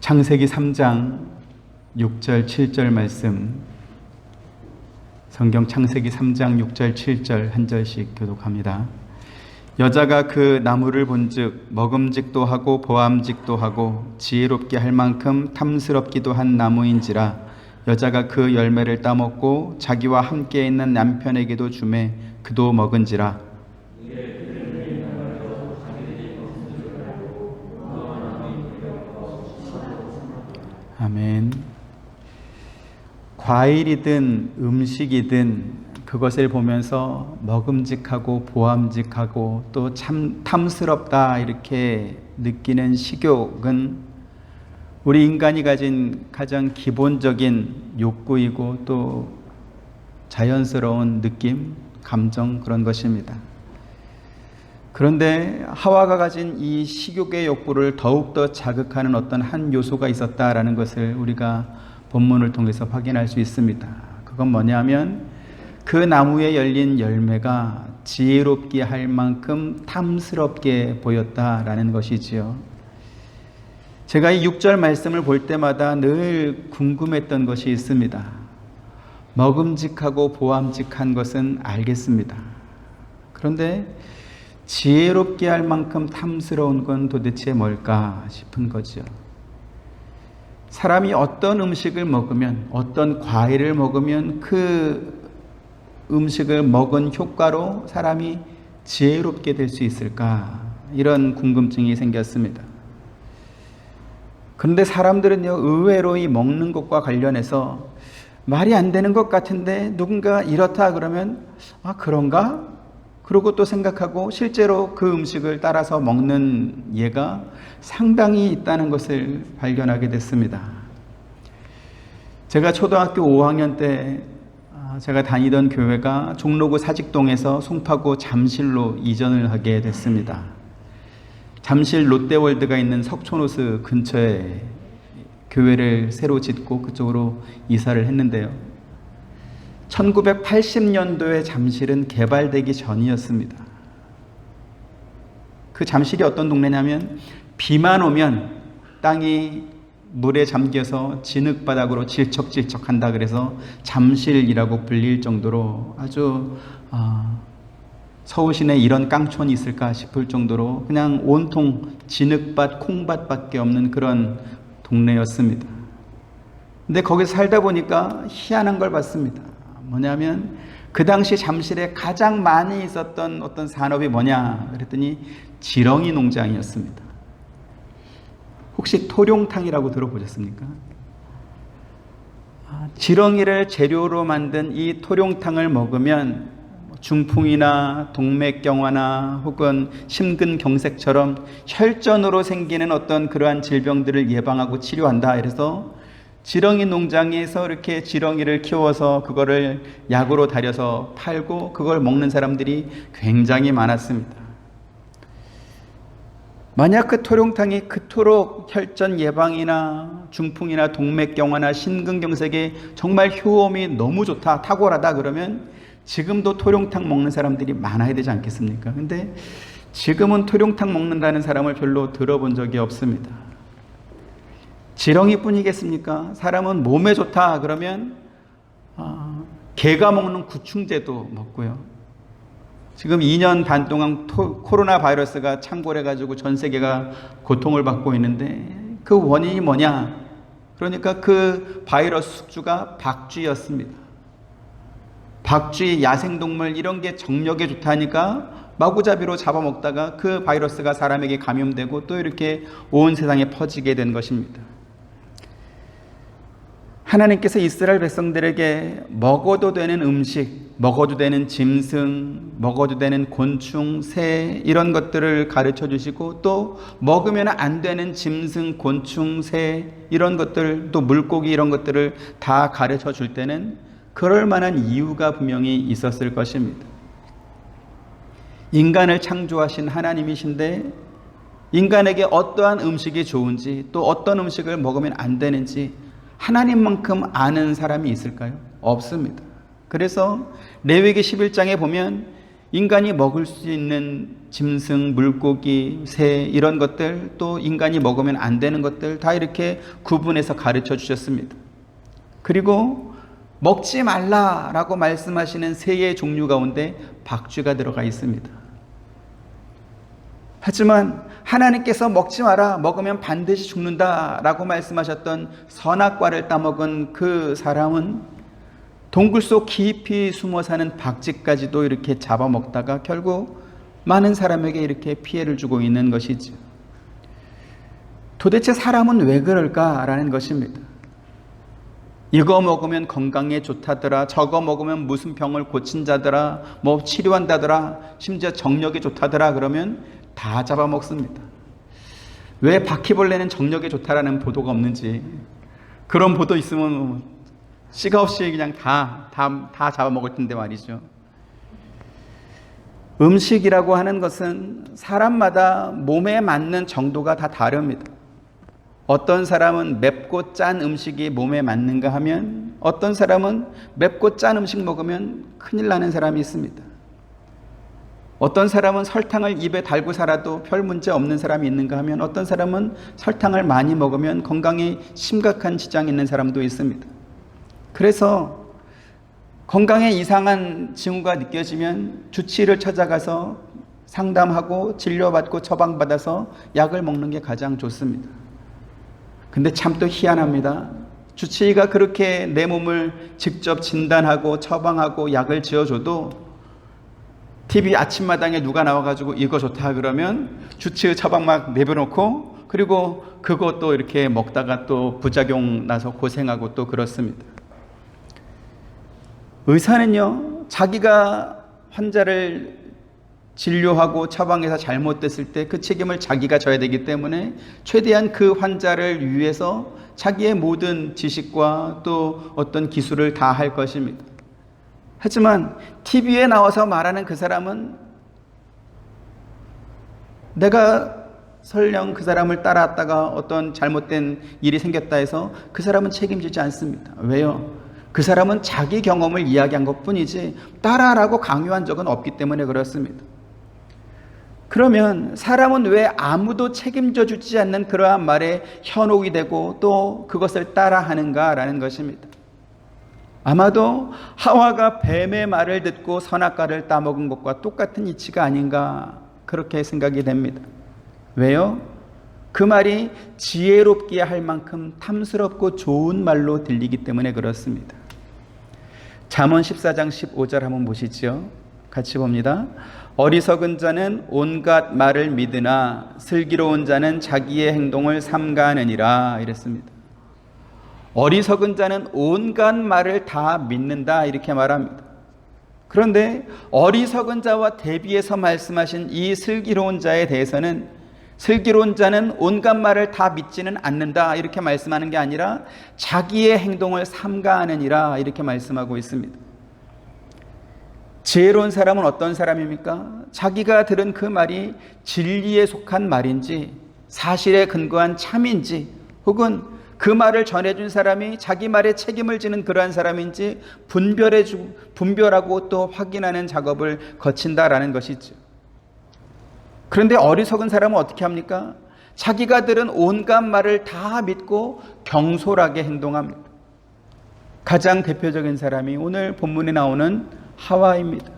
창세기 3장 6절 7절 말씀, 성경 창세기 3장 6절 7절 한 절씩 교독합니다. 여자가 그 나무를 본즉 먹음직도 하고 보암직도 하고 지혜롭게 할 만큼 탐스럽기도 한 나무인지라 여자가 그 열매를 따먹고 자기와 함께 있는 남편에게도 주매 그도 먹은지라. 아멘. 과일이든 음식이든 그것을 보면서 먹음직하고 보암직하고 또 참 탐스럽다 이렇게 느끼는 식욕은 우리 인간이 가진 가장 기본적인 욕구이고 또 자연스러운 느낌, 감정, 그런 것입니다. 그런데 하와가 가진 이 식욕의 욕구를 더욱더 자극하는 어떤 한 요소가 있었다라는 것을 우리가 본문을 통해서 확인할 수 있습니다. 그건 뭐냐면 그 나무에 열린 열매가 지혜롭게 할 만큼 탐스럽게 보였다라는 것이지요. 제가 이 6절 말씀을 볼 때마다 늘 궁금했던 것이 있습니다. 먹음직하고 보암직한 것은 알겠습니다. 그런데 지혜롭게 할 만큼 탐스러운 건 도대체 뭘까 싶은 거죠. 사람이 어떤 음식을 먹으면, 어떤 과일을 먹으면 그 음식을 먹은 효과로 사람이 지혜롭게 될 수 있을까? 이런 궁금증이 생겼습니다. 그런데 사람들은요, 의외로 이 먹는 것과 관련해서 말이 안 되는 것 같은데 누군가 이렇다 그러면 아, 그런가? 그러고 또 생각하고 실제로 그 음식을 따라서 먹는 예가 상당히 있다는 것을 발견하게 됐습니다. 제가 초등학교 5학년 때 제가 다니던 교회가 종로구 사직동에서 송파구 잠실로 이전을 하게 됐습니다. 잠실 롯데월드가 있는 석촌호수 근처에 교회를 새로 짓고 그쪽으로 이사를 했는데요. 1980년도에 잠실은 개발되기 전이었습니다. 그 잠실이 어떤 동네냐면 비만 오면 땅이 물에 잠겨서 진흙바닥으로 질척질척한다 그래서 잠실이라고 불릴 정도로 아주 서울 시내에 이런 깡촌이 있을까 싶을 정도로 그냥 온통 진흙밭, 콩밭밖에 없는 그런 동네였습니다. 근데 거기서 살다 보니까 희한한 걸 봤습니다. 뭐냐면 그 당시 잠실에 가장 많이 있었던 어떤 산업이 뭐냐 그랬더니 지렁이 농장이었습니다. 혹시 토룡탕이라고 들어보셨습니까? 지렁이를 재료로 만든 이 토룡탕을 먹으면 중풍이나 동맥경화나 혹은 심근경색처럼 혈전으로 생기는 어떤 그러한 질병들을 예방하고 치료한다. 이래서 지렁이 농장에서 이렇게 지렁이를 키워서 그거를 약으로 달여서 팔고 그걸 먹는 사람들이 굉장히 많았습니다. 만약 그 토룡탕이 그토록 혈전 예방이나 중풍이나 동맥경화나 심근경색에 정말 효험이 너무 좋다, 탁월하다 그러면 지금도 토룡탕 먹는 사람들이 많아야 되지 않겠습니까? 근데 지금은 토룡탕 먹는다는 사람을 별로 들어본 적이 없습니다. 지렁이뿐이겠습니까? 사람은 몸에 좋다 그러면 개가 먹는 구충제도 먹고요. 지금 2년 반 동안 코로나 바이러스가 창궐해가지고 전 세계가 고통을 받고 있는데 그 원인이 뭐냐? 그러니까 그 바이러스 숙주가 박쥐였습니다. 박쥐, 야생동물 이런 게 정력에 좋다니까 마구잡이로 잡아먹다가 그 바이러스가 사람에게 감염되고 또 이렇게 온 세상에 퍼지게 된 것입니다. 하나님께서 이스라엘 백성들에게 먹어도 되는 음식, 먹어도 되는 짐승, 먹어도 되는 곤충, 새 이런 것들을 가르쳐 주시고 또 먹으면 안 되는 짐승, 곤충, 새 이런 것들 또 물고기 이런 것들을 다 가르쳐 줄 때는 그럴 만한 이유가 분명히 있었을 것입니다. 인간을 창조하신 하나님이신데 인간에게 어떠한 음식이 좋은지 또 어떤 음식을 먹으면 안 되는지 하나님만큼 아는 사람이 있을까요? 없습니다. 그래서 레위기 11장에 보면 인간이 먹을 수 있는 짐승, 물고기, 새 이런 것들, 또 인간이 먹으면 안 되는 것들 다 이렇게 구분해서 가르쳐 주셨습니다. 그리고 먹지 말라라고 말씀하시는 새의 종류 가운데 박쥐가 들어가 있습니다. 하지만 하나님께서 먹지 마라, 먹으면 반드시 죽는다라고 말씀하셨던 선악과를 따먹은 그 사람은 동굴 속 깊이 숨어 사는 박쥐까지도 이렇게 잡아먹다가 결국 많은 사람에게 이렇게 피해를 주고 있는 것이죠. 도대체 사람은 왜 그럴까라는 것입니다. 이거 먹으면 건강에 좋다더라, 저거 먹으면 무슨 병을 고친다더라, 뭐 치료한다더라, 심지어 정력에 좋다더라 그러면 다 잡아먹습니다. 왜 바퀴벌레는 정력에 좋다라는 보도가 없는지, 그런 보도 있으면 씨가 없이 그냥 다 잡아먹을 텐데 말이죠. 음식이라고 하는 것은 사람마다 몸에 맞는 정도가 다 다릅니다. 어떤 사람은 맵고 짠 음식이 몸에 맞는가 하면 어떤 사람은 맵고 짠 음식 먹으면 큰일 나는 사람이 있습니다. 어떤 사람은 설탕을 입에 달고 살아도 별 문제 없는 사람이 있는가 하면 어떤 사람은 설탕을 많이 먹으면 건강에 심각한 지장이 있는 사람도 있습니다. 그래서 건강에 이상한 징후가 느껴지면 주치의를 찾아가서 상담하고 진료받고 처방받아서 약을 먹는 게 가장 좋습니다. 근데 참 또 희한합니다. 주치의가 그렇게 내 몸을 직접 진단하고 처방하고 약을 지어줘도 TV 아침마당에 누가 나와가지고 이거 좋다 그러면 주치의 처방 막 내버려놓고 그리고 그것도 이렇게 먹다가 또 부작용 나서 고생하고 또 그렇습니다. 의사는요, 자기가 환자를 진료하고 처방해서 잘못됐을 때 그 책임을 자기가 져야 되기 때문에 최대한 그 환자를 위해서 자기의 모든 지식과 또 어떤 기술을 다 할 것입니다. 하지만 TV에 나와서 말하는 그 사람은 내가 설령 그 사람을 따라왔다가 어떤 잘못된 일이 생겼다 해서 그 사람은 책임지지 않습니다. 왜요? 그 사람은 자기 경험을 이야기한 것뿐이지 따라라고 강요한 적은 없기 때문에 그렇습니다. 그러면 사람은 왜 아무도 책임져 주지 않는 그러한 말에 현혹이 되고 또 그것을 따라하는가라는 것입니다. 아마도 하와가 뱀의 말을 듣고 선악과를 따먹은 것과 똑같은 이치가 아닌가 그렇게 생각이 됩니다. 왜요? 그 말이 지혜롭게 할 만큼 탐스럽고 좋은 말로 들리기 때문에 그렇습니다. 잠언 14장 15절 한번 보시죠. 같이 봅니다. 어리석은 자는 온갖 말을 믿으나 슬기로운 자는 자기의 행동을 삼가하느니라 이랬습니다. 어리석은 자는 온갖 말을 다 믿는다 이렇게 말합니다. 그런데 어리석은 자와 대비해서 말씀하신 이 슬기로운 자에 대해서는 슬기로운 자는 온갖 말을 다 믿지는 않는다 이렇게 말씀하는 게 아니라 자기의 행동을 삼가하느니라 이렇게 말씀하고 있습니다. 지혜로운 사람은 어떤 사람입니까? 자기가 들은 그 말이 진리에 속한 말인지 사실에 근거한 참인지 혹은 그 말을 전해준 사람이 자기 말에 책임을 지는 그러한 사람인지 분별하고 또 확인하는 작업을 거친다라는 것이죠. 그런데 어리석은 사람은 어떻게 합니까? 자기가 들은 온갖 말을 다 믿고 경솔하게 행동합니다. 가장 대표적인 사람이 오늘 본문에 나오는 하와입니다.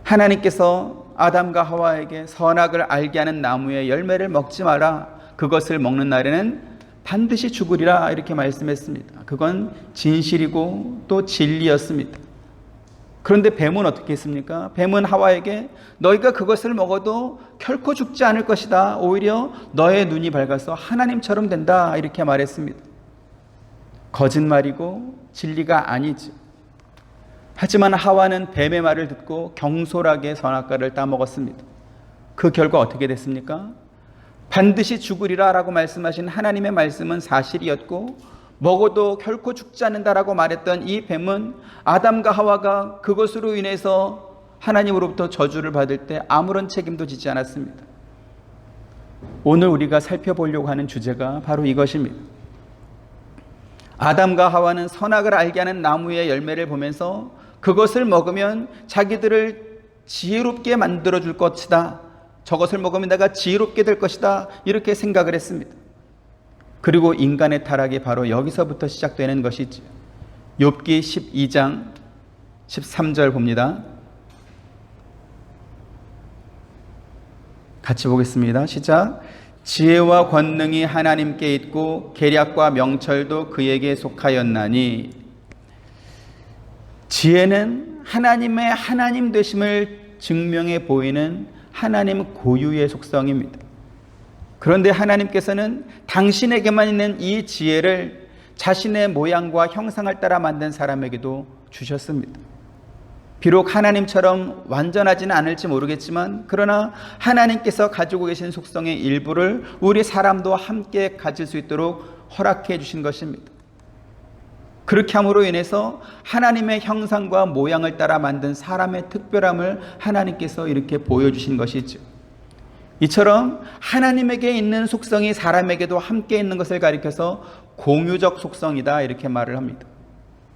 하나님께서 아담과 하와에게 선악을 알게 하는 나무의 열매를 먹지 마라. 그것을 먹는 날에는 반드시 죽으리라 이렇게 말씀했습니다. 그건 진실이고 또 진리였습니다. 그런데 뱀은 어떻게 했습니까? 뱀은 하와에게 너희가 그것을 먹어도 결코 죽지 않을 것이다. 오히려 너의 눈이 밝아서 하나님처럼 된다. 이렇게 말했습니다. 거짓말이고 진리가 아니지. 하지만 하와는 뱀의 말을 듣고 경솔하게 선악과를 따먹었습니다. 그 결과 어떻게 됐습니까? 반드시 죽으리라 라고 말씀하신 하나님의 말씀은 사실이었고 먹어도 결코 죽지 않는다라고 말했던 이 뱀은 아담과 하와가 그것으로 인해서 하나님으로부터 저주를 받을 때 아무런 책임도 지지 않았습니다. 오늘 우리가 살펴보려고 하는 주제가 바로 이것입니다. 아담과 하와는 선악을 알게 하는 나무의 열매를 보면서 그것을 먹으면 자기들을 지혜롭게 만들어 줄 것이다. 저것을 먹으면 내가 지혜롭게 될 것이다. 이렇게 생각을 했습니다. 그리고 인간의 타락이 바로 여기서부터 시작되는 것이지. 욥기 12장 13절 봅니다. 같이 보겠습니다. 시작. 지혜와 권능이 하나님께 있고 계략과 명철도 그에게 속하였나니. 지혜는 하나님의 하나님 되심을 증명해 보이는 하나님 고유의 속성입니다. 그런데 하나님께서는 당신에게만 있는 이 지혜를 자신의 모양과 형상을 따라 만든 사람에게도 주셨습니다. 비록 하나님처럼 완전하지는 않을지 모르겠지만, 그러나 하나님께서 가지고 계신 속성의 일부를 우리 사람도 함께 가질 수 있도록 허락해 주신 것입니다. 그렇게 함으로 인해서 하나님의 형상과 모양을 따라 만든 사람의 특별함을 하나님께서 이렇게 보여주신 것이죠. 이처럼 하나님에게 있는 속성이 사람에게도 함께 있는 것을 가리켜서 공유적 속성이다, 이렇게 말을 합니다.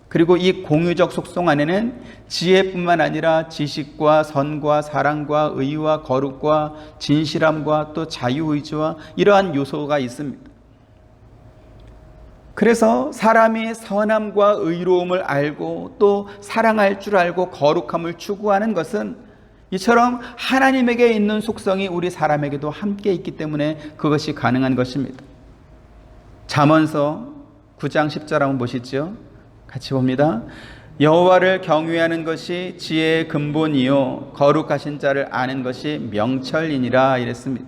그리고 이 공유적 속성 안에는 지혜뿐만 아니라 지식과 선과 사랑과 의와 거룩과 진실함과 또 자유의지와 이러한 요소가 있습니다. 그래서 사람이 선함과 의로움을 알고 또 사랑할 줄 알고 거룩함을 추구하는 것은 이처럼 하나님에게 있는 속성이 우리 사람에게도 함께 있기 때문에 그것이 가능한 것입니다. 잠언서 9장 10절 한번 보시죠. 같이 봅니다. 여호와를 경외하는 것이 지혜의 근본이요 거룩하신 자를 아는 것이 명철이니라 이랬습니다.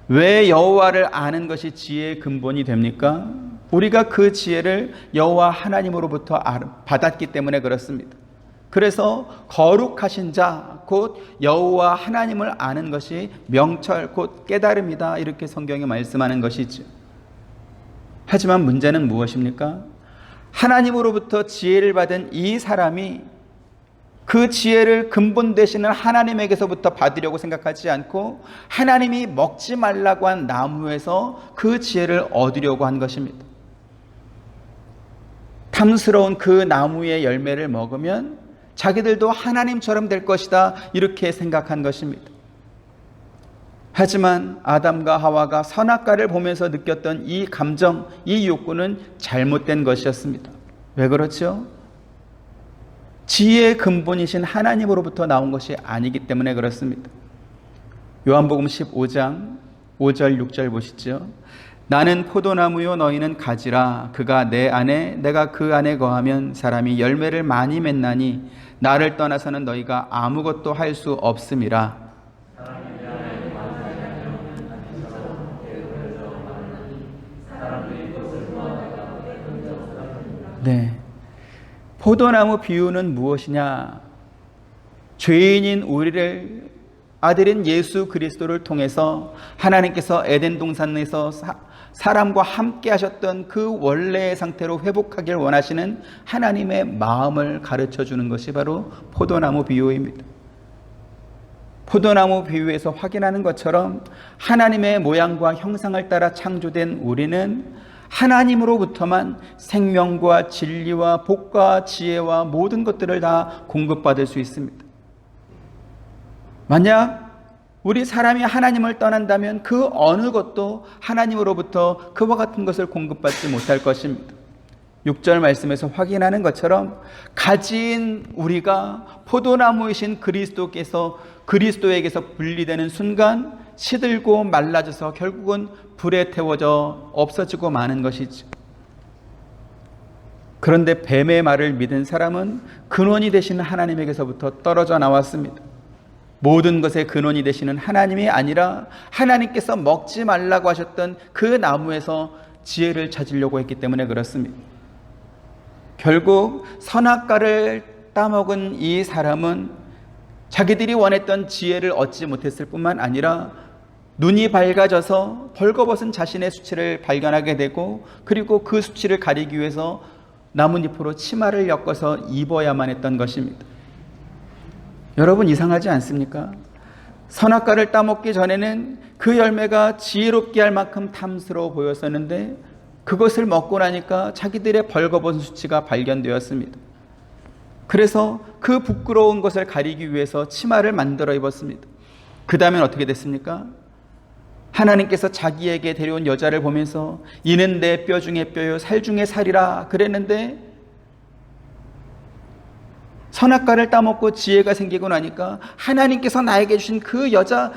왜 여호와를 아는 것이 지혜의 근본이 됩니까? 우리가 그 지혜를 여호와 하나님으로부터 받았기 때문에 그렇습니다. 그래서 거룩하신 자, 곧 여호와 하나님을 아는 것이 명철, 곧 깨달음이다, 이렇게 성경이 말씀하는 것이죠. 하지만 문제는 무엇입니까? 하나님으로부터 지혜를 받은 이 사람이 그 지혜를 근본 되시는 하나님에게서부터 받으려고 생각하지 않고 하나님이 먹지 말라고 한 나무에서 그 지혜를 얻으려고 한 것입니다. 탐스러운 그 나무의 열매를 먹으면 자기들도 하나님처럼 될 것이다, 이렇게 생각한 것입니다. 하지만 아담과 하와가 선악과를 보면서 느꼈던 이 감정, 이 욕구는 잘못된 것이었습니다. 왜 그렇죠? 지혜의 근본이신 하나님으로부터 나온 것이 아니기 때문에 그렇습니다. 요한복음 15장 5절 6절 보시죠. 나는 포도나무요 너희는 가지라. 그가 내 안에 내가 그 안에 거하면 사람이 열매를 많이 맺나니 나를 떠나서는 너희가 아무것도 할 수 없음이라. 네, 포도나무 비유는 무엇이냐? 죄인인 우리를 아들인 예수 그리스도를 통해서 하나님께서 에덴 동산에서 사람과 함께 하셨던 그 원래의 상태로 회복하길 원하시는 하나님의 마음을 가르쳐 주는 것이 바로 포도나무 비유입니다. 포도나무 비유에서 확인하는 것처럼 하나님의 모양과 형상을 따라 창조된 우리는 하나님으로부터만 생명과 진리와 복과 지혜와 모든 것들을 다 공급받을 수 있습니다. 만약 우리 사람이 하나님을 떠난다면 그 어느 것도 하나님으로부터 그와 같은 것을 공급받지 못할 것입니다. 6절 말씀에서 확인하는 것처럼 가지인 우리가 포도나무이신 그리스도에게서 분리되는 순간 시들고 말라져서 결국은 불에 태워져 없어지고 마는 것이죠. 그런데 뱀의 말을 믿은 사람은 근원이 되시는 하나님에게서부터 떨어져 나왔습니다. 모든 것의 근원이 되시는 하나님이 아니라 하나님께서 먹지 말라고 하셨던 그 나무에서 지혜를 찾으려고 했기 때문에 그렇습니다. 결국 선악과를 따먹은 이 사람은 자기들이 원했던 지혜를 얻지 못했을 뿐만 아니라 눈이 밝아져서 벌거벗은 자신의 수치를 발견하게 되고, 그리고 그 수치를 가리기 위해서 나뭇잎으로 치마를 엮어서 입어야만 했던 것입니다. 여러분, 이상하지 않습니까? 선악과를 따먹기 전에는 그 열매가 지혜롭게 할 만큼 탐스러워 보였었는데 그것을 먹고 나니까 자기들의 벌거벗은 수치가 발견되었습니다. 그래서 그 부끄러운 것을 가리기 위해서 치마를 만들어 입었습니다. 그 다음엔 어떻게 됐습니까? 하나님께서 자기에게 데려온 여자를 보면서 이는 내 뼈 중에 뼈요 살 중에 살이라 그랬는데, 선악과를 따먹고 지혜가 생기고 나니까 하나님께서 나에게 주신 그 여자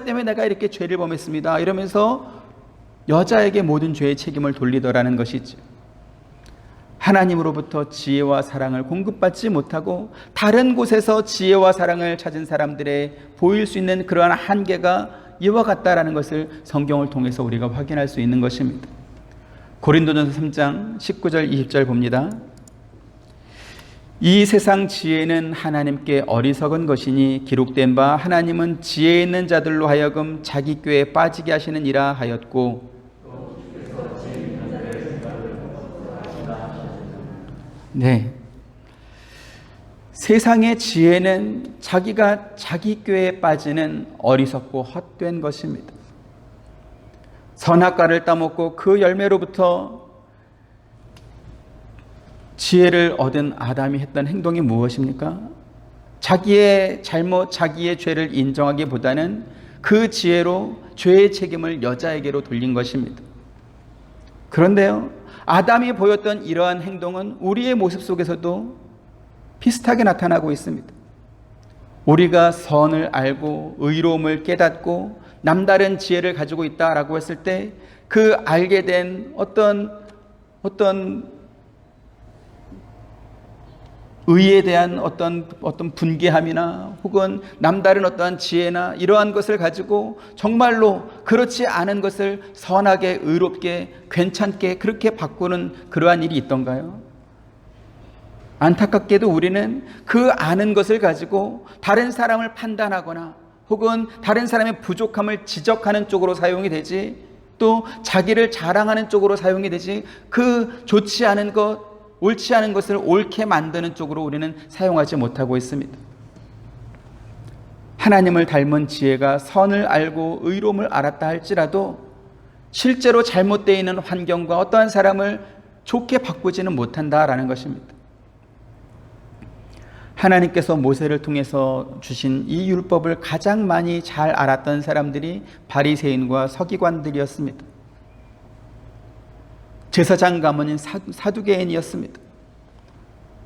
때문에 내가 이렇게 죄를 범했습니다 이러면서 여자에게 모든 죄의 책임을 돌리더라는 것이죠. 하나님으로부터 지혜와 사랑을 공급받지 못하고 다른 곳에서 지혜와 사랑을 찾은 사람들의 보일 수 있는 그러한 한계가 이와 같다라는 것을 성경을 통해서 우리가 확인할 수 있는 것입니다. 고린도전서 3장 19절 20절 봅니다. 이 세상 지혜는 하나님께 어리석은 것이니 기록된 바 하나님은 지혜 있는 자들로 하여금 자기 꾀에 빠지게 하시느니라 하였고, 네, 세상의 지혜는 자기가 자기 꾀에 빠지는 어리석고 헛된 것입니다. 선악과를 따먹고 그 열매로부터 지혜를 얻은 아담이 했던 행동이 무엇입니까? 자기의 잘못, 자기의 죄를 인정하기보다는 그 지혜로 죄의 책임을 여자에게로 돌린 것입니다. 그런데요, 아담이 보였던 이러한 행동은 우리의 모습 속에서도 비슷하게 나타나고 있습니다. 우리가 선을 알고 의로움을 깨닫고 남다른 지혜를 가지고 있다라고 했을 때 그 알게 된 어떤 의에 대한 어떤 분개함이나 혹은 남다른 어떠한 지혜나 이러한 것을 가지고 정말로 그렇지 않은 것을 선하게, 의롭게, 괜찮게 그렇게 바꾸는 그러한 일이 있던가요? 안타깝게도 우리는 그 아는 것을 가지고 다른 사람을 판단하거나 혹은 다른 사람의 부족함을 지적하는 쪽으로 사용이 되지, 또 자기를 자랑하는 쪽으로 사용이 되지, 그 좋지 않은 것, 옳지 않은 것을 옳게 만드는 쪽으로 우리는 사용하지 못하고 있습니다. 하나님을 닮은 지혜가 선을 알고 의로움을 알았다 할지라도 실제로 잘못되어 있는 환경과 어떠한 사람을 좋게 바꾸지는 못한다라는 것입니다. 하나님께서 모세를 통해서 주신 이 율법을 가장 많이 잘 알았던 사람들이 바리새인과 서기관들이었습니다. 제사장 가문인 사두개인이었습니다.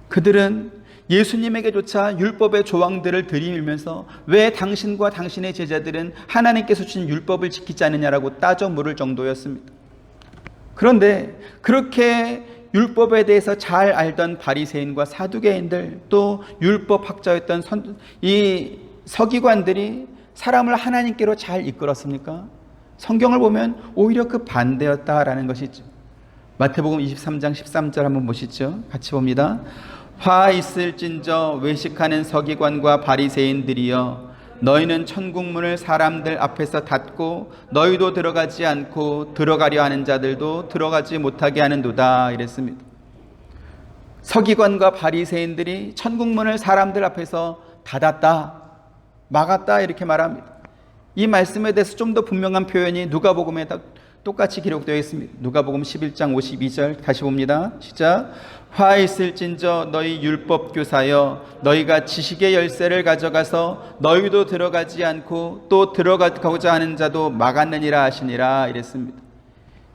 그들은 예수님에게조차 율법의 조항들을 들이밀면서 왜 당신과 당신의 제자들은 하나님께서 주신 율법을 지키지 않느냐라고 따져 물을 정도였습니다. 그런데 그렇게 율법에 대해서 잘 알던 바리새인과 사두개인들, 또 율법학자였던 이 서기관들이 사람을 하나님께로 잘 이끌었습니까? 성경을 보면 오히려 그 반대였다라는 것이죠. 마태복음 23장 13절 한번 보시죠. 같이 봅니다. 화 있을진저 외식하는 서기관과 바리새인들이여, 너희는 천국문을 사람들 앞에서 닫고 너희도 들어가지 않고 들어가려 하는 자들도 들어가지 못하게 하는도다 이랬습니다. 서기관과 바리새인들이 천국문을 사람들 앞에서 닫았다, 막았다 이렇게 말합니다. 이 말씀에 대해서 좀 더 분명한 표현이 누가복음에 똑같이 기록되어 있습니다. 누가복음 11장 52절 다시 봅니다. 시작. 화 있을진저 너희 율법 교사여, 너희가 지식의 열쇠를 가져가서 너희도 들어가지 않고 또 들어가고자 하는 자도 막았느니라 하시니라 이랬습니다.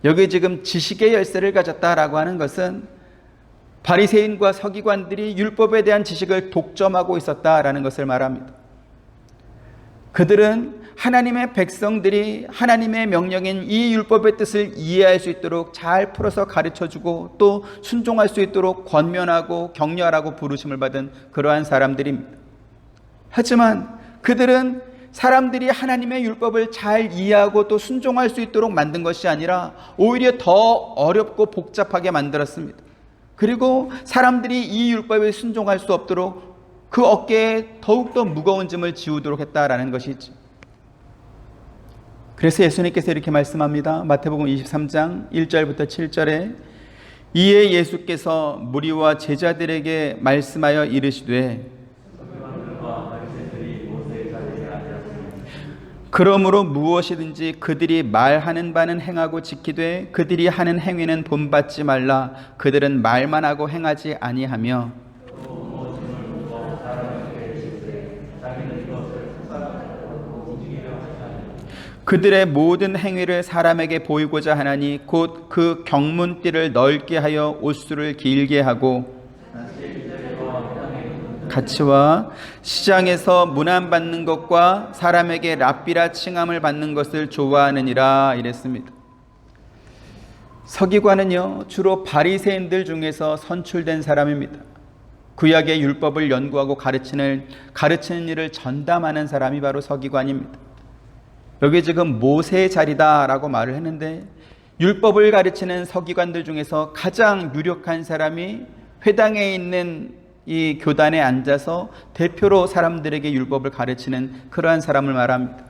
여기 지금 지식의 열쇠를 가졌다라고 하는 것은 바리새인과 서기관들이 율법에 대한 지식을 독점하고 있었다라는 것을 말합니다. 그들은 하나님의 백성들이 하나님의 명령인 이 율법의 뜻을 이해할 수 있도록 잘 풀어서 가르쳐주고 또 순종할 수 있도록 권면하고 격려하라고 부르심을 받은 그러한 사람들입니다. 하지만 그들은 사람들이 하나님의 율법을 잘 이해하고 또 순종할 수 있도록 만든 것이 아니라 오히려 더 어렵고 복잡하게 만들었습니다. 그리고 사람들이 이 율법에 순종할 수 없도록 그 어깨에 더욱더 무거운 짐을 지우도록 했다라는 것이죠. 그래서 예수님께서 이렇게 말씀합니다. 마태복음 23장 1절부터 7절에 이에 예수께서 무리와 제자들에게 말씀하여 이르시되, 그러므로 무엇이든지 그들이 말하는 바는 행하고 지키되 그들이 하는 행위는 본받지 말라. 그들은 말만 하고 행하지 아니하며 그들의 모든 행위를 사람에게 보이고자 하나니 곧 그 경문띠를 넓게 하여 옷수를 길게 하고 가치와 시장에서 문안받는 것과 사람에게 랍비라 칭함을 받는 것을 좋아하느니라 이랬습니다. 서기관은요, 주로 바리새인들 중에서 선출된 사람입니다. 구약의 율법을 연구하고 가르치는 일을 전담하는 사람이 바로 서기관입니다. 여기 지금 모세의 자리다라고 말을 했는데, 율법을 가르치는 서기관들 중에서 가장 유력한 사람이 회당에 있는 이 교단에 앉아서 대표로 사람들에게 율법을 가르치는 그러한 사람을 말합니다.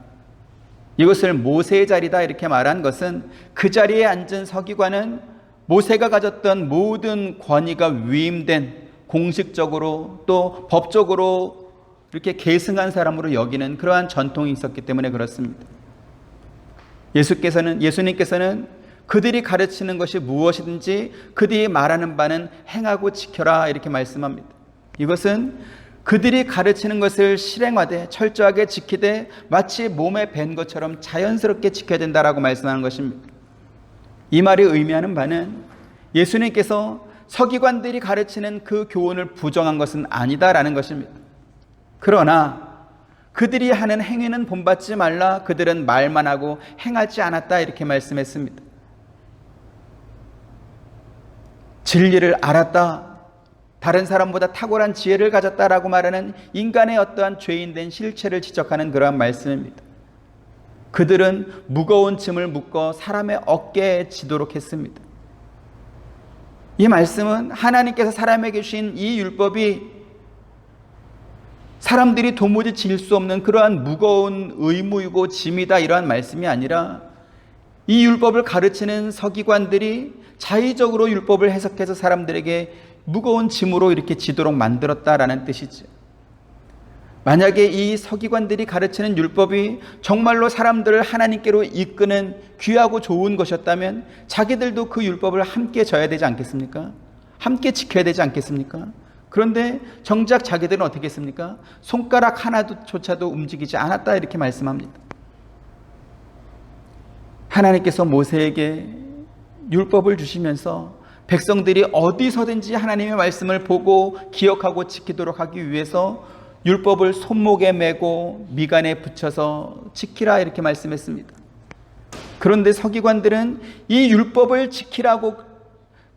이것을 모세의 자리다 이렇게 말한 것은 그 자리에 앉은 서기관은 모세가 가졌던 모든 권위가 위임된, 공식적으로 또 법적으로 이렇게 계승한 사람으로 여기는 그러한 전통이 있었기 때문에 그렇습니다. 예수님께서는 그들이 가르치는 것이 무엇이든지 그들이 말하는 바는 행하고 지켜라 이렇게 말씀합니다. 이것은 그들이 가르치는 것을 실행하되 철저하게 지키되 마치 몸에 밴 것처럼 자연스럽게 지켜야 된다라고 말씀하는 것입니다. 이 말이 의미하는 바는 예수님께서 서기관들이 가르치는 그 교훈을 부정한 것은 아니다라는 것입니다. 그러나 그들이 하는 행위는 본받지 말라, 그들은 말만 하고 행하지 않았다 이렇게 말씀했습니다. 진리를 알았다, 다른 사람보다 탁월한 지혜를 가졌다라고 말하는 인간의 어떠한 죄인된 실체를 지적하는 그러한 말씀입니다. 그들은 무거운 짐을 묶어 사람의 어깨에 지도록 했습니다. 이 말씀은 하나님께서 사람에게 주신 이 율법이 사람들이 도무지 질 수 없는 그러한 무거운 의무이고 짐이다 이러한 말씀이 아니라, 이 율법을 가르치는 서기관들이 자의적으로 율법을 해석해서 사람들에게 무거운 짐으로 이렇게 지도록 만들었다라는 뜻이죠. 만약에 이 서기관들이 가르치는 율법이 정말로 사람들을 하나님께로 이끄는 귀하고 좋은 것이었다면 자기들도 그 율법을 함께 져야 되지 않겠습니까? 함께 지켜야 되지 않겠습니까? 그런데 정작 자기들은 어떻게 했습니까? 손가락 하나조차도 움직이지 않았다 이렇게 말씀합니다. 하나님께서 모세에게 율법을 주시면서 백성들이 어디서든지 하나님의 말씀을 보고 기억하고 지키도록 하기 위해서 율법을 손목에 메고 미간에 붙여서 지키라 이렇게 말씀했습니다. 그런데 서기관들은 이 율법을 지키라고,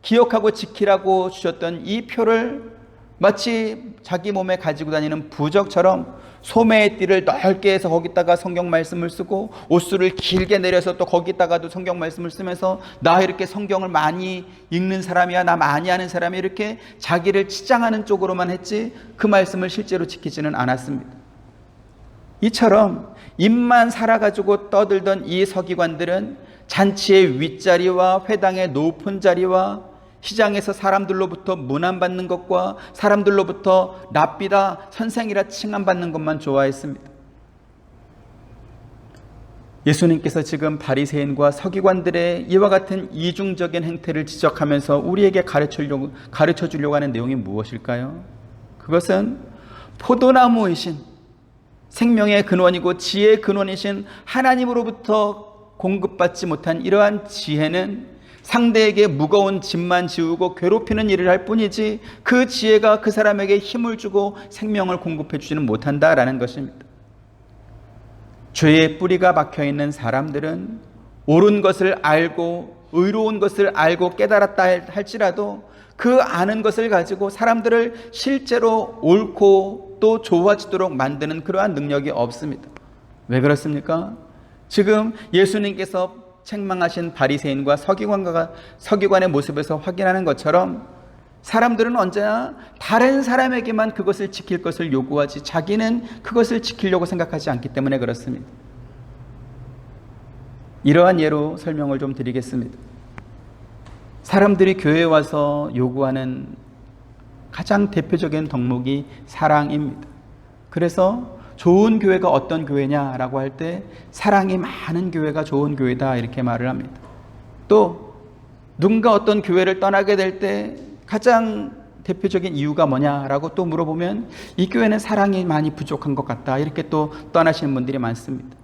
기억하고 지키라고 주셨던 이 표를 마치 자기 몸에 가지고 다니는 부적처럼 소매의 띠를 넓게 해서 거기다가 성경 말씀을 쓰고 옷수를 길게 내려서 또 거기다가도 성경 말씀을 쓰면서 나 이렇게 성경을 많이 읽는 사람이야, 나 많이 아는 사람이, 이렇게 자기를 치장하는 쪽으로만 했지 그 말씀을 실제로 지키지는 않았습니다. 이처럼 입만 살아가지고 떠들던 이 서기관들은 잔치의 윗자리와 회당의 높은 자리와 시장에서 사람들로부터 문안받는 것과 사람들로부터 랍비다, 선생이라 칭함받는 것만 좋아했습니다. 예수님께서 지금 바리새인과 서기관들의 이와 같은 이중적인 행태를 지적하면서 우리에게 가르쳐 주려고 하는 내용이 무엇일까요? 그것은 포도나무이신, 생명의 근원이고 지혜의 근원이신 하나님으로부터 공급받지 못한 이러한 지혜는 상대에게 무거운 짐만 지우고 괴롭히는 일을 할 뿐이지 그 지혜가 그 사람에게 힘을 주고 생명을 공급해 주지는 못한다라는 것입니다. 죄의 뿌리가 박혀있는 사람들은 옳은 것을 알고 의로운 것을 알고 깨달았다 할지라도 그 아는 것을 가지고 사람들을 실제로 옳고 또 좋아지도록 만드는 그러한 능력이 없습니다. 왜 그렇습니까? 지금 예수님께서 책망하신 바리새인과 서기관의 모습에서 확인하는 것처럼 사람들은 언제나 다른 사람에게만 그것을 지킬 것을 요구하지 자기는 그것을 지키려고 생각하지 않기 때문에 그렇습니다. 이러한 예로 설명을 좀 드리겠습니다. 사람들이 교회에 와서 요구하는 가장 대표적인 덕목이 사랑입니다. 그래서 좋은 교회가 어떤 교회냐라고 할 때 사랑이 많은 교회가 좋은 교회다 이렇게 말을 합니다. 또 누군가 어떤 교회를 떠나게 될 때 가장 대표적인 이유가 뭐냐라고 또 물어보면 이 교회는 사랑이 많이 부족한 것 같다 이렇게 또 떠나시는 분들이 많습니다.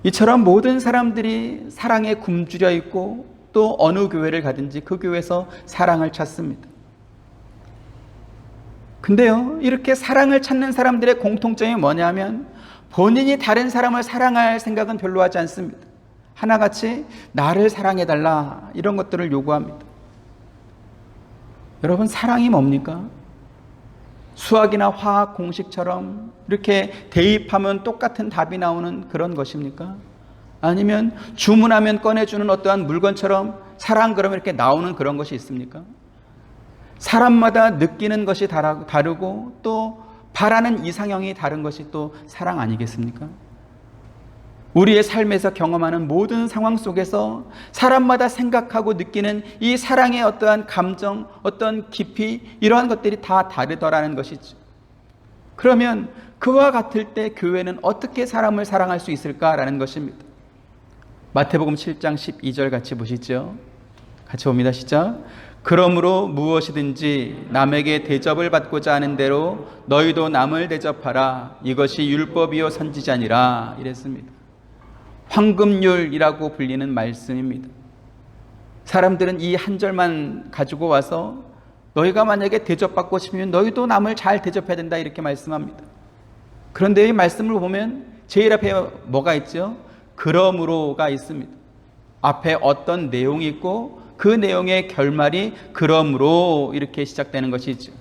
이처럼 모든 사람들이 사랑에 굶주려 있고 또 어느 교회를 가든지 그 교회에서 사랑을 찾습니다. 근데요, 이렇게 사랑을 찾는 사람들의 공통점이 뭐냐면 본인이 다른 사람을 사랑할 생각은 별로 하지 않습니다. 하나같이 나를 사랑해달라 이런 것들을 요구합니다. 여러분, 사랑이 뭡니까? 수학이나 화학 공식처럼 이렇게 대입하면 똑같은 답이 나오는 그런 것입니까? 아니면 주문하면 꺼내주는 어떠한 물건처럼 사랑 그러면 이렇게 나오는 그런 것이 있습니까? 사람마다 느끼는 것이 다르고 또 바라는 이상형이 다른 것이 또 사랑 아니겠습니까? 우리의 삶에서 경험하는 모든 상황 속에서 사람마다 생각하고 느끼는 이 사랑의 어떠한 감정, 어떤 깊이, 이러한 것들이 다 다르더라는 것이죠. 그러면 그와 같을 때 교회는 어떻게 사람을 사랑할 수 있을까라는 것입니다. 마태복음 7장 12절 같이 보시죠. 같이 봅니다. 시작. 그러므로 무엇이든지 남에게 대접을 받고자 하는 대로 너희도 남을 대접하라. 이것이 율법이요 선지자니라. 이랬습니다. 황금률이라고 불리는 말씀입니다. 사람들은 이 한 절만 가지고 와서 너희가 만약에 대접받고 싶으면 너희도 남을 잘 대접해야 된다 이렇게 말씀합니다. 그런데 이 말씀을 보면 제일 앞에 뭐가 있죠? 그러므로가 있습니다. 앞에 어떤 내용이 있고 그 내용의 결말이 그러므로 이렇게 시작되는 것이죠.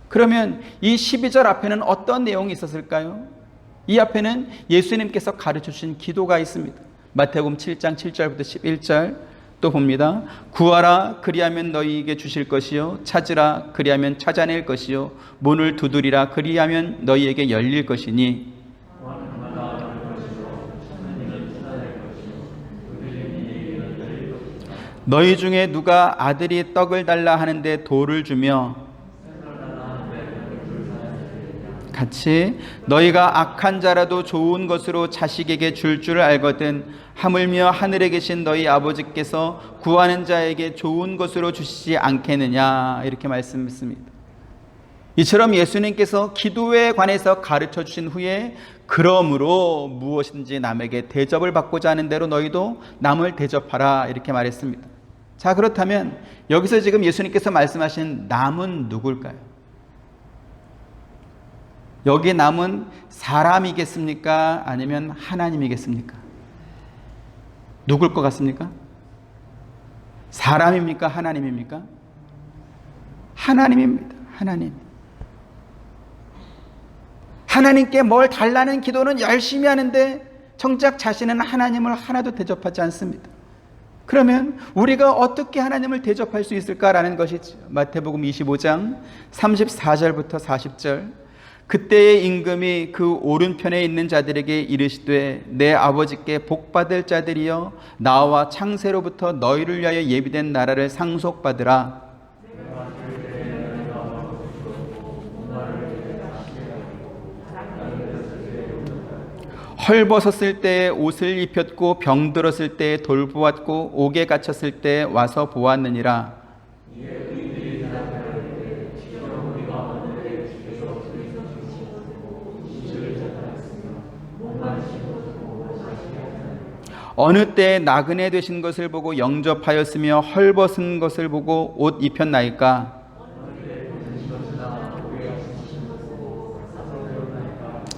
그러면 이 12절 앞에는 어떤 내용이 있었을까요? 이 앞에는 예수님께서 가르쳐 주신 기도가 있습니다. 마태복음 7장 7절부터 11절 또 봅니다. 구하라 그리하면 너희에게 주실 것이요 찾으라 그리하면 찾아낼 것이요 문을 두드리라 그리하면 너희에게 열릴 것이니 너희 중에 누가 아들이 떡을 달라 하는데 돌을 주며 같이 너희가 악한 자라도 좋은 것으로 자식에게 줄 줄 알거든 하물며 하늘에 계신 너희 아버지께서 구하는 자에게 좋은 것으로 주시지 않겠느냐 이렇게 말씀했습니다. 이처럼 예수님께서 기도에 관해서 가르쳐 주신 후에 그러므로 무엇인지 남에게 대접을 받고자 하는 대로 너희도 남을 대접하라 이렇게 말했습니다. 자, 그렇다면 여기서 지금 예수님께서 말씀하신 남은 누굴까요? 여기 남은 사람이겠습니까? 아니면 하나님이겠습니까? 누굴 것 같습니까? 사람입니까? 하나님입니까? 하나님입니다. 하나님. 하나님께 뭘 달라는 기도는 열심히 하는데 정작 자신은 하나님을 하나도 대접하지 않습니다. 그러면 우리가 어떻게 하나님을 대접할 수 있을까라는 것이죠. 마태복음 25장 34절부터 40절 그때의 임금이 그 오른편에 있는 자들에게 이르시되 내 아버지께 복받을 자들이여 나와 창세로부터 너희를 위하여 예비된 나라를 상속받으라. 헐벗었을 때 옷을 입혔고 병들었을 때 돌보았고 옥에 갇혔을 때 와서 보았느니라. 어느 때 나그네 되신 것을 보고 영접하였으며 헐벗은 것을 보고 옷 입혔나이까?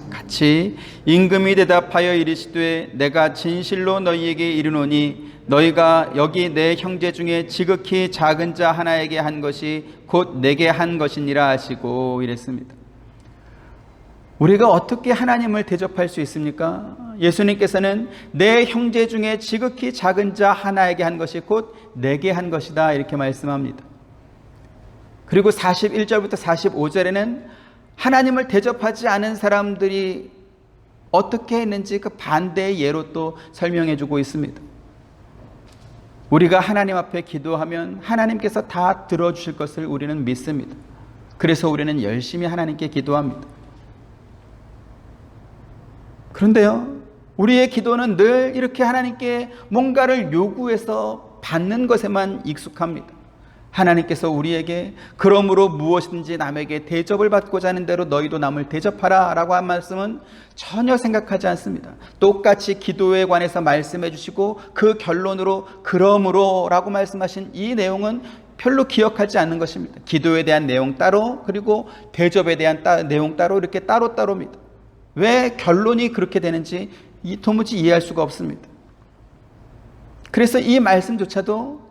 같이 임금이 대답하여 이르시되 내가 진실로 너희에게 이르노니 너희가 여기 내 형제 중에 지극히 작은 자 하나에게 한 것이 곧 내게 한 것이니라 하시고 이랬습니다. 우리가 어떻게 하나님을 대접할 수 있습니까? 예수님께서는 내 형제 중에 지극히 작은 자 하나에게 한 것이 곧 내게 한 것이다 이렇게 말씀합니다. 그리고 41절부터 45절에는 하나님을 대접하지 않은 사람들이 어떻게 했는지 그 반대의 예로 또 설명해 주고 있습니다. 우리가 하나님 앞에 기도하면 하나님께서 다 들어주실 것을 우리는 믿습니다. 그래서 우리는 열심히 하나님께 기도합니다. 그런데요, 우리의 기도는 늘 이렇게 하나님께 뭔가를 요구해서 받는 것에만 익숙합니다. 하나님께서 우리에게 그러므로 무엇이든지 남에게 대접을 받고자 하는 대로 너희도 남을 대접하라 라고 한 말씀은 전혀 생각하지 않습니다. 똑같이 기도에 관해서 말씀해 주시고 그 결론으로 그러므로 라고 말씀하신 이 내용은 별로 기억하지 않는 것입니다. 기도에 대한 내용 따로, 그리고 대접에 대한 내용 따로, 이렇게 따로따로입니다. 왜 결론이 그렇게 되는지 도무지 이해할 수가 없습니다. 그래서 이 말씀조차도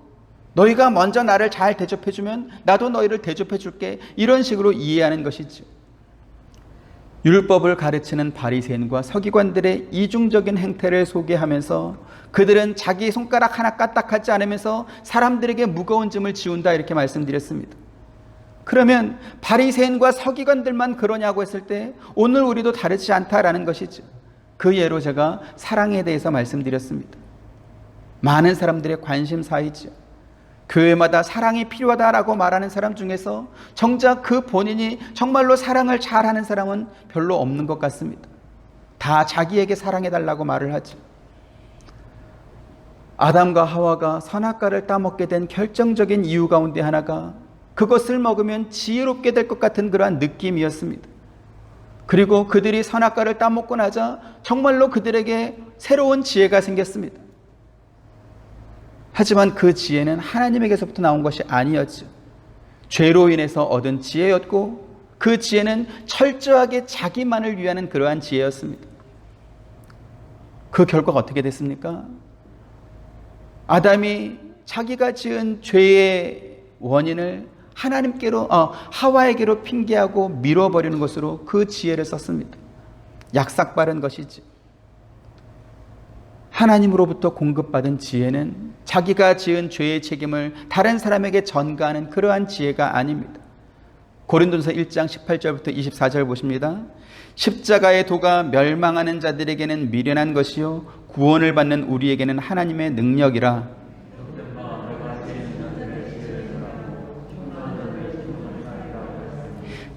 너희가 먼저 나를 잘 대접해주면 나도 너희를 대접해줄게, 이런 식으로 이해하는 것이죠. 율법을 가르치는 바리새인과 서기관들의 이중적인 행태를 소개하면서 그들은 자기 손가락 하나 까딱하지 않으면서 사람들에게 무거운 짐을 지운다, 이렇게 말씀드렸습니다. 그러면 바리새인과 서기관들만 그러냐고 했을 때 오늘 우리도 다르지 않다라는 것이죠. 그 예로 제가 사랑에 대해서 말씀드렸습니다. 많은 사람들의 관심사이죠. 교회마다 사랑이 필요하다라고 말하는 사람 중에서 정작 그 본인이 정말로 사랑을 잘하는 사람은 별로 없는 것 같습니다. 다 자기에게 사랑해달라고 말을 하죠. 아담과 하와가 선악과를 따먹게 된 결정적인 이유 가운데 하나가 그것을 먹으면 지혜롭게 될 것 같은 그러한 느낌이었습니다. 그리고 그들이 선악과를 따먹고 나자 정말로 그들에게 새로운 지혜가 생겼습니다. 하지만 그 지혜는 하나님에게서부터 나온 것이 아니었죠. 죄로 인해서 얻은 지혜였고 그 지혜는 철저하게 자기만을 위하는 그러한 지혜였습니다. 그 결과가 어떻게 됐습니까? 아담이 자기가 지은 죄의 원인을 하와에게로 핑계하고 밀어버리는 것으로 그 지혜를 썼습니다. 약삭빠른 것이지. 하나님으로부터 공급받은 지혜는 자기가 지은 죄의 책임을 다른 사람에게 전가하는 그러한 지혜가 아닙니다. 고린도전서 1장 18절부터 24절 보십니다. 십자가의 도가 멸망하는 자들에게는 미련한 것이요 구원을 받는 우리에게는 하나님의 능력이라.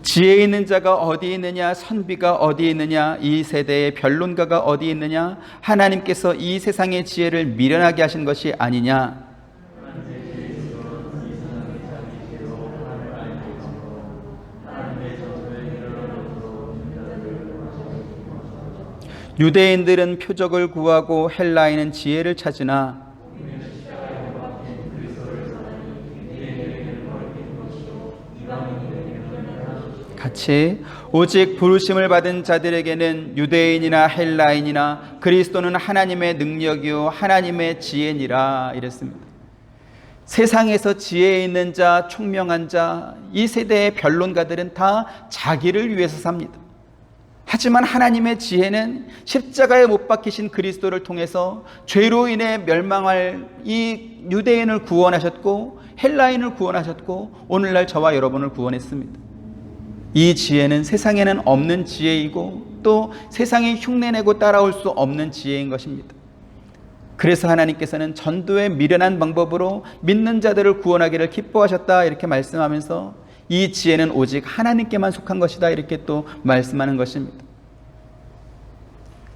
지혜 있는 자가 어디 있느냐, 선비가 어디 있느냐, 이 세대의 변론가가 어디 있느냐, 하나님께서 이 세상의 지혜를 미련하게 하신 것이 아니냐. 유대인들은 표적을 구하고 헬라인은 지혜를 찾으나 같이 오직 부르심을 받은 자들에게는 유대인이나 헬라인이나 그리스도는 하나님의 능력이요 하나님의 지혜니라 이랬습니다. 세상에서 지혜 있는 자, 총명한 자, 이 세대의 변론가들은 다 자기를 위해서 삽니다. 하지만 하나님의 지혜는 십자가에 못 박히신 그리스도를 통해서 죄로 인해 멸망할 이 유대인을 구원하셨고 헬라인을 구원하셨고 오늘날 저와 여러분을 구원했습니다. 이 지혜는 세상에는 없는 지혜이고 또 세상이 흉내내고 따라올 수 없는 지혜인 것입니다. 그래서 하나님께서는 전도에 미련한 방법으로 믿는 자들을 구원하기를 기뻐하셨다 이렇게 말씀하면서 이 지혜는 오직 하나님께만 속한 것이다 이렇게 또 말씀하는 것입니다.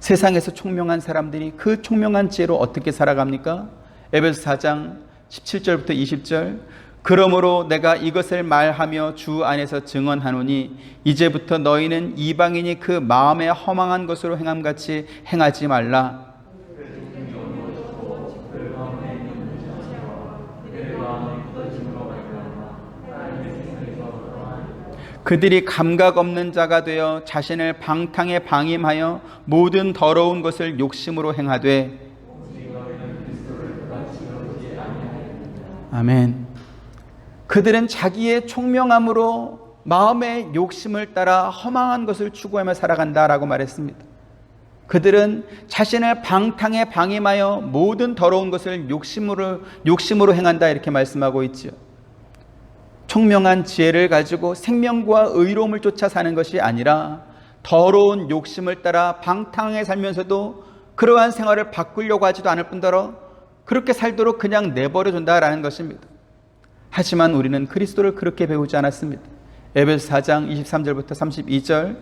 세상에서 총명한 사람들이 그 총명한 지혜로 어떻게 살아갑니까? 에베소 4장 17절부터 20절 그러므로 내가 이것을 말하며 주 안에서 증언하노니 이제부터 너희는 이방인이 그 마음에 허망한 것으로 행함같이 행하지 말라. 그들이 감각 없는 자가 되어 자신을 방탕에 방임하여 모든 더러운 것을 욕심으로 행하되 아멘. 그들은 자기의 총명함으로 마음의 욕심을 따라 허망한 것을 추구하며 살아간다라고 말했습니다. 그들은 자신을 방탕에 방임하여 모든 더러운 것을 욕심으로 행한다 이렇게 말씀하고 있지요. 총명한 지혜를 가지고 생명과 의로움을 쫓아 사는 것이 아니라 더러운 욕심을 따라 방탕하게 살면서도 그러한 생활을 바꾸려고 하지도 않을 뿐더러 그렇게 살도록 그냥 내버려 둔다라는 것입니다. 하지만 우리는 그리스도를 그렇게 배우지 않았습니다. 에베소 4장 23절부터 32절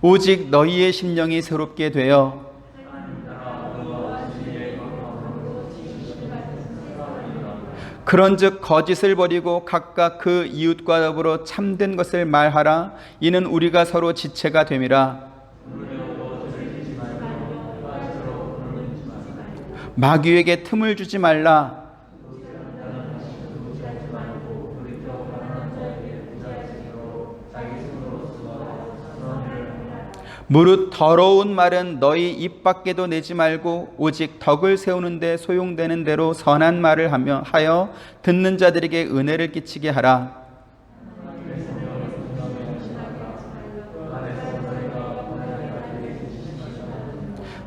오직 너희의 심령이 새롭게 되어 그런즉 거짓을 버리고 각각 그 이웃과 더불어 참된 것을 말하라. 이는 우리가 서로 지체가 됨이라. 마귀에게 틈을 주지 말라. 무릇 더러운 말은 너희 입 밖에도 내지 말고 오직 덕을 세우는 데 소용되는 대로 선한 말을 하여 듣는 자들에게 은혜를 끼치게 하라.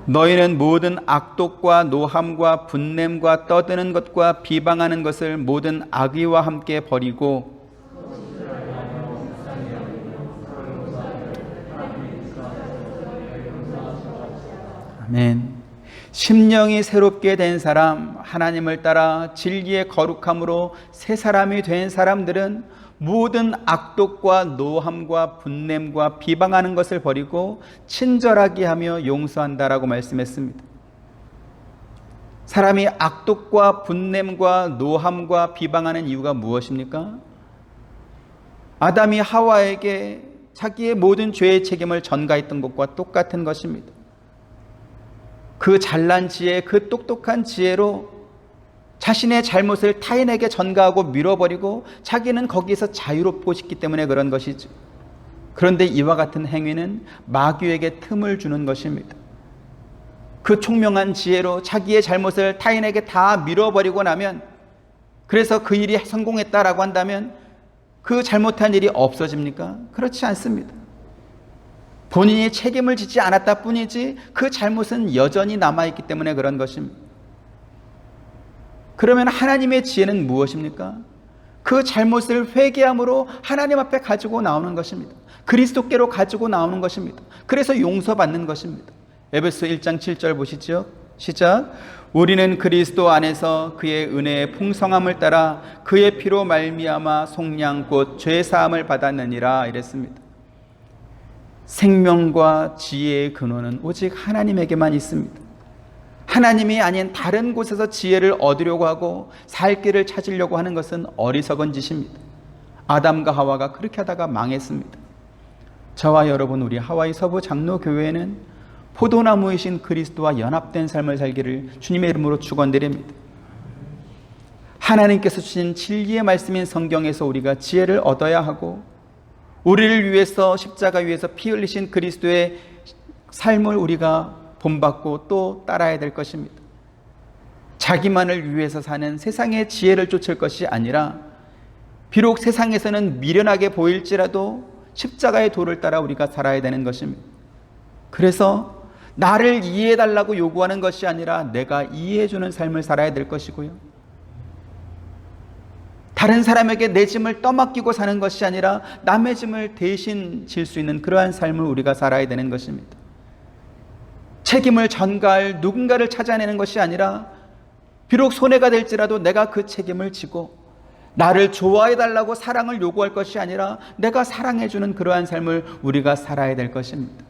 너희는 모든 악독과 노함과 분냄과 떠드는 것과 비방하는 것을 모든 악의와 함께 버리고 아멘. 심령이 새롭게 된 사람, 하나님을 따라 진리의 거룩함으로 새 사람이 된 사람들은 모든 악독과 노함과 분냄과 비방하는 것을 버리고 친절하게 하며 용서한다라고 말씀했습니다. 사람이 악독과 분냄과 노함과 비방하는 이유가 무엇입니까? 아담이 하와에게 자기의 모든 죄의 책임을 전가했던 것과 똑같은 것입니다. 그 잘난 지혜, 그 똑똑한 지혜로 자신의 잘못을 타인에게 전가하고 밀어버리고 자기는 거기에서 자유롭고 싶기 때문에 그런 것이죠. 그런데 이와 같은 행위는 마귀에게 틈을 주는 것입니다. 그 총명한 지혜로 자기의 잘못을 타인에게 다 밀어버리고 나면, 그래서 그 일이 성공했다라고 한다면 그 잘못한 일이 없어집니까? 그렇지 않습니다. 본인이 책임을 지지 않았다 뿐이지 그 잘못은 여전히 남아있기 때문에 그런 것입니다. 그러면 하나님의 지혜는 무엇입니까? 그 잘못을 회개함으로 하나님 앞에 가지고 나오는 것입니다. 그리스도께로 가지고 나오는 것입니다. 그래서 용서받는 것입니다. 에베소 1장 7절 보시죠. 시작. 우리는 그리스도 안에서 그의 은혜의 풍성함을 따라 그의 피로 말미암아 속량 곧 죄사함을 받았느니라 이랬습니다. 생명과 지혜의 근원은 오직 하나님에게만 있습니다. 하나님이 아닌 다른 곳에서 지혜를 얻으려고 하고 살 길을 찾으려고 하는 것은 어리석은 짓입니다. 아담과 하와가 그렇게 하다가 망했습니다. 저와 여러분, 우리 하와이 서부 장로교회에는 포도나무이신 그리스도와 연합된 삶을 살기를 주님의 이름으로 축원드립니다. 하나님께서 주신 진리의 말씀인 성경에서 우리가 지혜를 얻어야 하고, 우리를 위해서 십자가 위에서 피 흘리신 그리스도의 삶을 우리가 본받고 또 따라야 될 것입니다. 자기만을 위해서 사는 세상의 지혜를 쫓을 것이 아니라, 비록 세상에서는 미련하게 보일지라도 십자가의 도를 따라 우리가 살아야 되는 것입니다. 그래서 나를 이해해달라고 요구하는 것이 아니라 내가 이해해주는 삶을 살아야 될 것이고요, 다른 사람에게 내 짐을 떠맡기고 사는 것이 아니라 남의 짐을 대신 질 수 있는 그러한 삶을 우리가 살아야 되는 것입니다. 책임을 전가할 누군가를 찾아내는 것이 아니라 비록 손해가 될지라도 내가 그 책임을 지고, 나를 좋아해달라고 사랑을 요구할 것이 아니라 내가 사랑해주는 그러한 삶을 우리가 살아야 될 것입니다.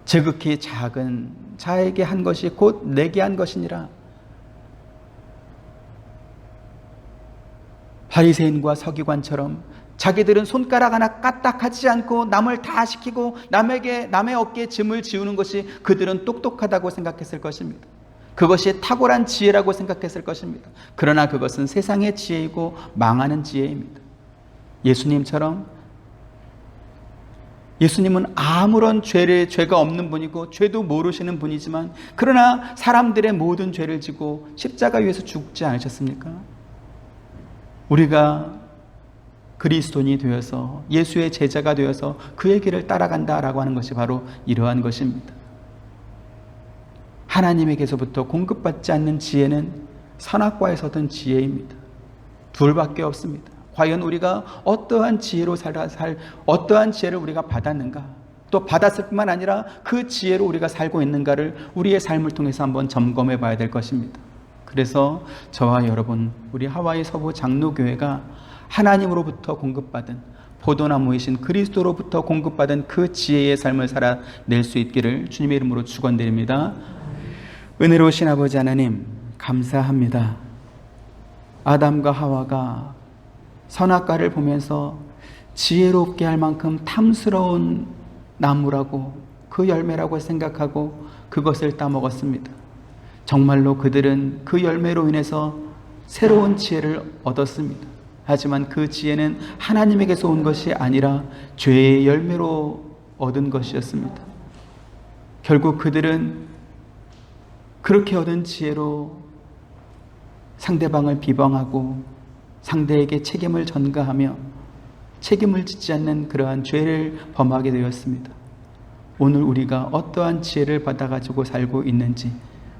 지극히 작은 자에게 한 것이 곧 내게 한 것이니라. 바리새인과 서기관처럼 자기들은 손가락 하나 까딱하지 않고 남을 다 시키고 남의 어깨에 짐을 지우는 것이 그들은 똑똑하다고 생각했을 것입니다. 그것이 탁월한 지혜라고 생각했을 것입니다. 그러나 그것은 세상의 지혜이고 망하는 지혜입니다. 예수님은 아무런 죄가 없는 분이고 죄도 모르시는 분이지만, 그러나 사람들의 모든 죄를 지고 십자가 위에서 죽지 않으셨습니까? 우리가 그리스도인이 되어서 예수의 제자가 되어서 그의 길을 따라간다라고 하는 것이 바로 이러한 것입니다. 하나님에게서부터 공급받지 않는 지혜는 선악과에서 얻은 지혜입니다. 둘밖에 없습니다. 과연 우리가 어떠한 지혜로 어떠한 지혜를 우리가 받았는가, 또 받았을 뿐만 아니라 그 지혜로 우리가 살고 있는가를 우리의 삶을 통해서 한번 점검해 봐야 될 것입니다. 그래서 저와 여러분, 우리 하와이 서부 장로교회가 하나님으로부터 공급받은, 포도나무이신 그리스도로부터 공급받은 그 지혜의 삶을 살아낼 수 있기를 주님의 이름으로 축원드립니다. 은혜로우신 아버지 하나님, 감사합니다. 아담과 하와가 선악과를 보면서 지혜롭게 할 만큼 탐스러운 나무라고, 그 열매라고 생각하고 그것을 따먹었습니다. 정말로 그들은 그 열매로 인해서 새로운 지혜를 얻었습니다. 하지만 그 지혜는 하나님에게서 온 것이 아니라 죄의 열매로 얻은 것이었습니다. 결국 그들은 그렇게 얻은 지혜로 상대방을 비방하고 상대에게 책임을 전가하며 책임을 짓지 않는 그러한 죄를 범하게 되었습니다. 오늘 우리가 어떠한 지혜를 받아가지고 살고 있는지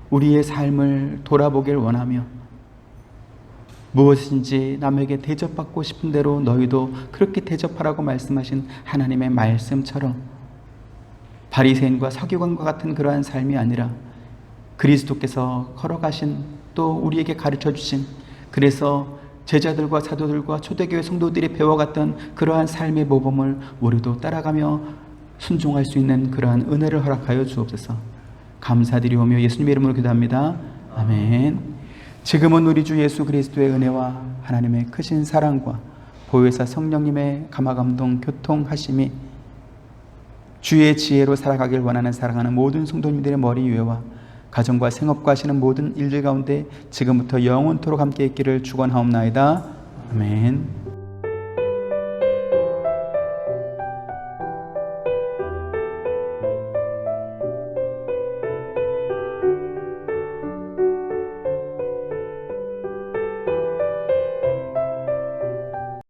우리의 삶을 돌아보길 원하며, 무엇인지 남에게 대접받고 싶은 대로 너희도 그렇게 대접하라고 말씀하신 하나님의 말씀처럼 바리새인과 서기관과 같은 그러한 삶이 아니라 그리스도께서 걸어가신, 또 우리에게 가르쳐 주신, 그래서 제자들과 사도들과 초대교회 성도들이 배워갔던 그러한 삶의 모범을 우리도 따라가며 순종할 수 있는 그러한 은혜를 허락하여 주옵소서. 감사드리오며 예수님의 이름으로 기도합니다. 아멘. 지금은 우리 주 예수 그리스도의 은혜와 하나님의 크신 사랑과 보혜사 성령님의 감화감동 교통하심이 주의 지혜로 살아가길 원하는 사랑하는 모든 성도님들의 머리 위에와 가정과 생업과 하시는 모든 일들 가운데 지금부터 영원토록 함께 있기를 축원하옵나이다. 아멘.